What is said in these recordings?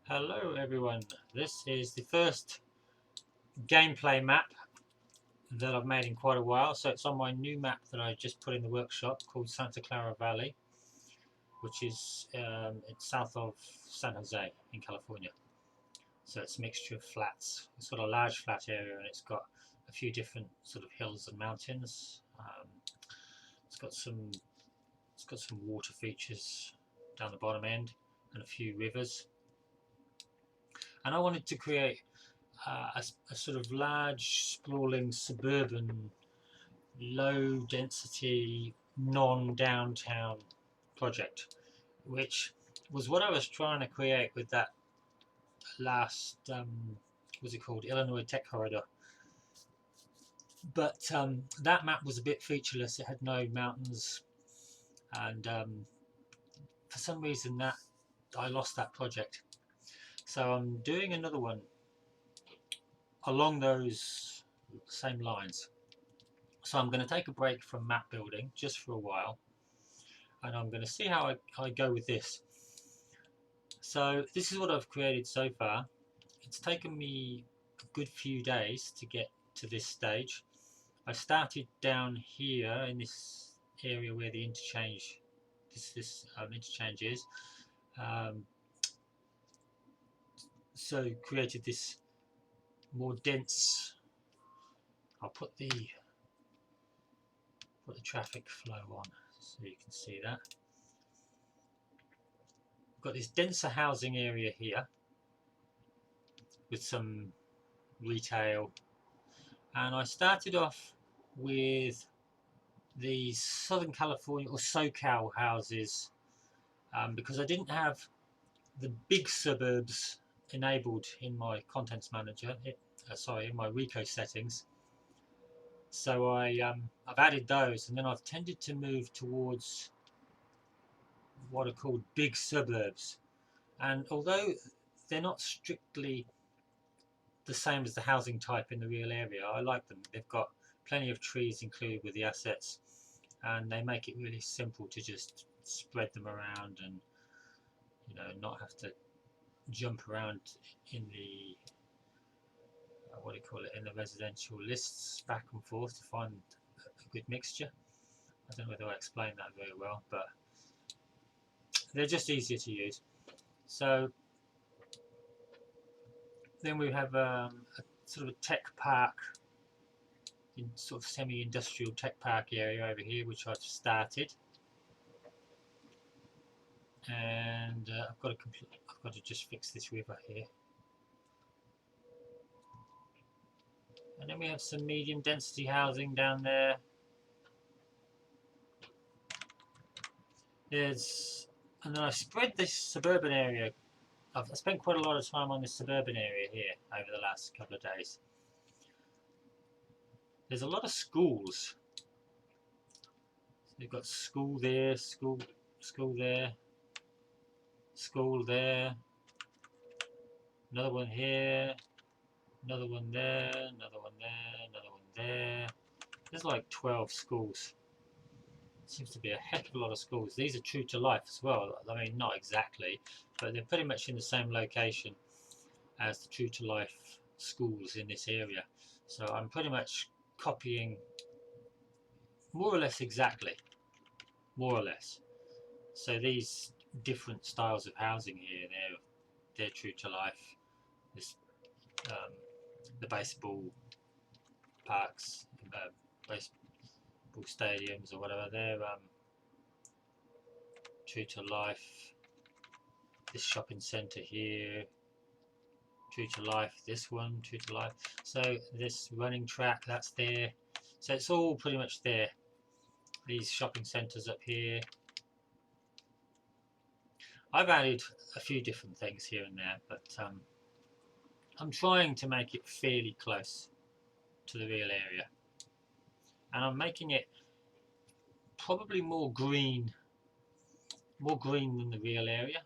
Hello everyone, this is the first gameplay map that I've made in quite a while. So it's on my new map that I just put in the workshop called Santa Clara Valley, which is it's south of San Jose in California. So it's a mixture of flats. It's got a large flat area and it's got a few different sort of hills and mountains. It's got some water features down the bottom end and a few rivers. And I wanted to create a sort of large, sprawling, suburban, low density, non downtown project, which was what I was trying to create with that last, what's it called, Illinois Tech Corridor. But that map was a bit featureless, it had no mountains, and for some reason that I lost that project. So I'm doing another one along those same lines. So I'm going to take a break from map building just for a while, and I'm going to see how I go with this. So this is what I've created so far. It's taken me a good few days to get to this stage. I started down here in this area where the interchange, this interchange is. So created this more dense. I'll put the traffic flow on so you can see that. I've got this denser housing area here with some retail, and I started off with these Southern California or SoCal houses because I didn't have the big suburbs enabled in my contents manager, in my Rico settings. So I've added those, and then I've tended to move towards what are called big suburbs. And although they're not strictly the same as the housing type in the real area, I like them. They've got plenty of trees included with the assets, and they make it really simple to just spread them around and not have to jump around in the in the residential lists back and forth to find a good mixture. I don't know whether I explained that very well, but they're just easier to use. So then we have a sort of a tech park, in sort of semi-industrial tech park area over here, which I've started, and I've got to just fix this river here. And then we have some medium density housing down there. And then I spread this suburban area. I've spent quite a lot of time on this suburban area here over the last couple of days. There's a lot of schools. So they've got school there, school there, school there, another one here, another one there, another one there, another one there. There's like 12 schools. Seems to be a heck of a lot of schools. These are true to life as well. I mean, not exactly, but they're pretty much in the same location as the true to life schools in this area. So I'm pretty much copying more or less exactly, more or less. So these different styles of housing here, they're true to life. This, the baseball parks, baseball stadiums or whatever, they're true to life. This shopping centre here, true to life. This one, true to life. So this running track, that's there. So it's all pretty much there. These shopping centres up here. I've added a few different things here and there, but I'm trying to make it fairly close to the real area, and I'm making it probably more green than the real area.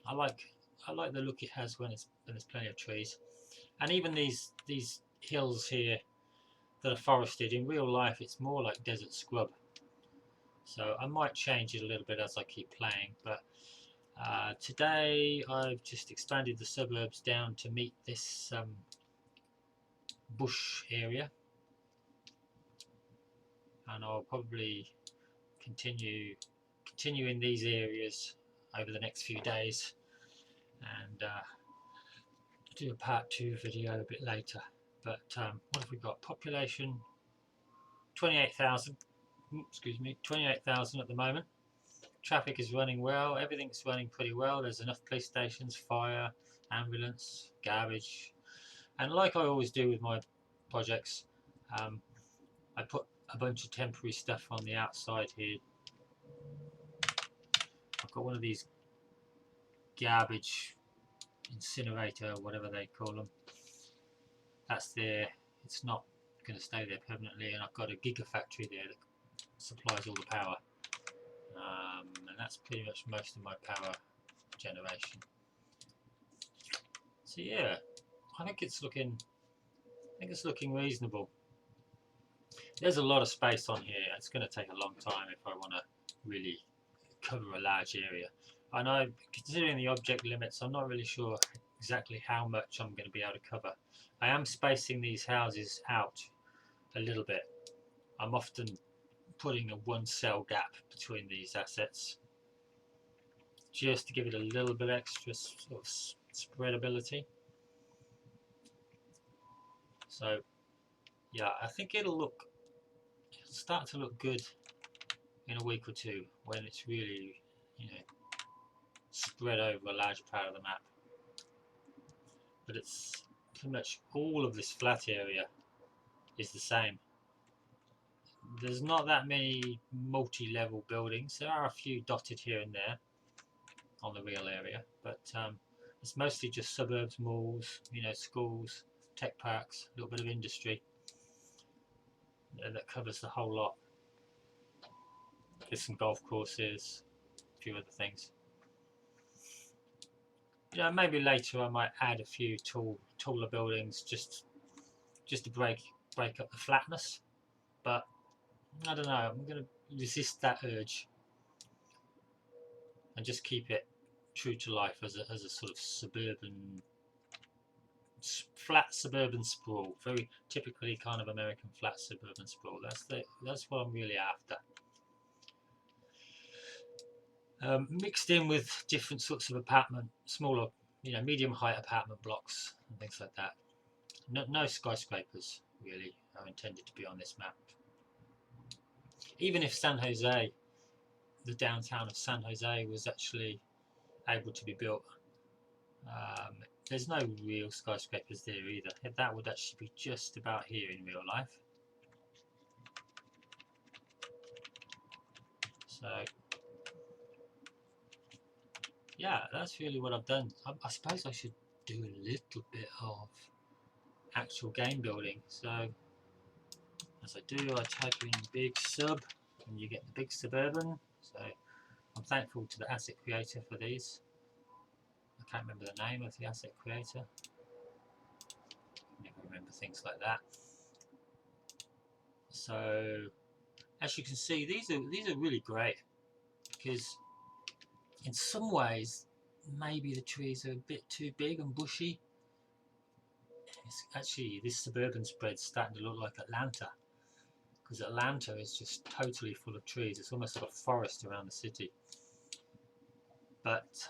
I like the look it has when there's plenty of trees, and even these hills here that are forested. In real life, it's more like desert scrub. So I might change it a little bit as I keep playing, but Today I've just expanded the suburbs down to meet this bush area, and I'll probably continue in these areas over the next few days, and do a part 2 video a bit later. But what have we got? Population 28,000. Excuse me, 28,000 at the moment. Traffic is running well. Everything's running pretty well. There's enough police stations, fire, ambulance, garbage, and like I always do with my projects, I put a bunch of temporary stuff on the outside here. I've got one of these garbage incinerator, whatever they call them. That's there. It's not going to stay there permanently, and I've got a gigafactory there that supplies all the power, and that's pretty much most of my power generation. So yeah, I think it's looking reasonable. There's a lot of space on here. It's going to take a long time if I want to really cover a large area. I know, considering the object limits, I'm not really sure exactly how much I'm going to be able to cover. I am spacing these houses out a little bit. I'm often putting a 1 cell gap between these assets just to give it a little bit extra sort of spreadability. So yeah, I think it'll start to look good in a week or two when it's really, you know, spread over a large part of the map. But it's pretty much all of this flat area is the same. There's not that many multi-level buildings. There are a few dotted here and there on the real area, but it's mostly just suburbs, malls, you know, schools, tech parks, a little bit of industry, and that covers the whole lot. There's some golf courses, a few other things. You know, maybe later I might add a few taller buildings just to break up the flatness, but I don't know, I'm going to resist that urge and just keep it true to life as a sort of flat suburban sprawl, very typically kind of American flat suburban sprawl. That's what I'm really after. Mixed in with different sorts of smaller, you know, medium height apartment blocks and things like that. No skyscrapers really are intended to be on this map. Even if San Jose, the downtown of San Jose, was actually able to be built, there's no real skyscrapers there either. That would actually be just about here in real life. So yeah, that's really what I've done. I suppose I should do a little bit of actual game building. So as I do, I type in big sub and you get the big suburban. So I'm thankful to the asset creator for these. I can't remember the name of the asset creator. Never remember things like that. So as you can see, these are really great because in some ways maybe the trees are a bit too big and bushy. It's actually, this suburban spread's starting to look like Atlanta, because Atlanta is just totally full of trees. It's almost like a forest around the city, but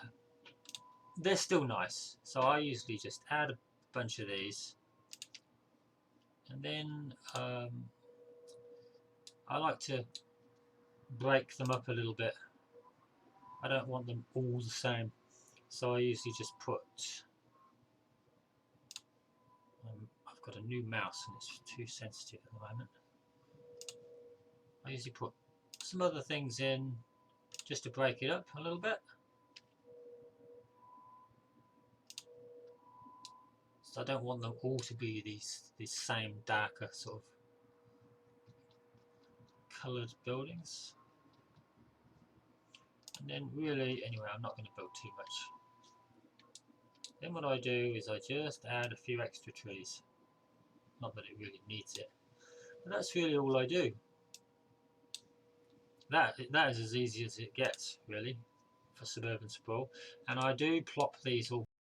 they're still nice. So I usually just add a bunch of these, and then I like to break them up a little bit. I don't want them all the same, so I usually just put I've got a new mouse and it's too sensitive at the moment. I usually put some other things in just to break it up a little bit. So I don't want them all to be these same darker sort of coloured buildings. And then really, anyway, I'm not going to build too much. Then what I do is I just add a few extra trees. Not that it really needs it, but that's really all I do. That is as easy as it gets, really, for suburban sprawl, and I do plop these all